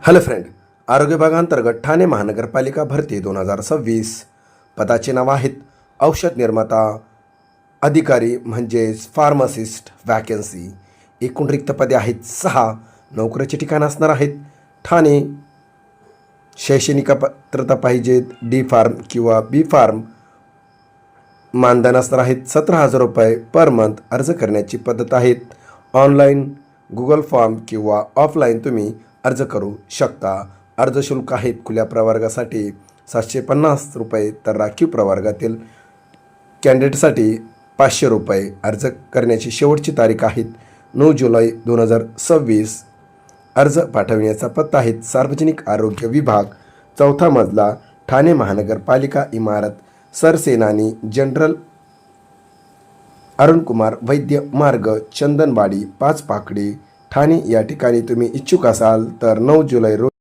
Hello friend, आरोग्य विभागांतर्गत ठाणे महानगरपालिका भरती 2026 पदाचे नाव आहेत औषध निर्माता अधिकारी म्हणजेच फार्मासिस्ट वॅकन्सी. एकूण रिक्त पदे आहेत 6. नोकरीचे ठिकाण असणार आहेत ठाणे. शैक्षणिक पात्रता पाहिजेत डी फार्म किंवा बी फार्म. मानधन असणार आहेत 17,000 रुपये पर मंथ. अर्ज करण्याची पद्धत आहेत ऑनलाईन, गुगल फॉर्म किंवा ऑफलाईन तुम्ही अर्ज करू शकता. अर्ज शुल्क आहेत खुल्या प्रवर्गासाठी 750 रुपये तर राखीव प्रवर्गातील कॅन्डिडेटसाठी 500 रुपये. अर्ज करण्याची शेवटची तारीख आहेत 9 जुलै 2026. अर्ज पाठविण्याचा पत्ता आहे सार्वजनिक आरोग्य विभाग, 4था मजला, ठाणे महानगरपालिका इमारत, सरसेनानी जनरल अरुणकुमार वैद्य मार्ग, चंदनवाडी, 5 पाकडी, ठाणे या ठिकाणी तुम्ही इच्छुक असाल तर 9 जुलै रोजी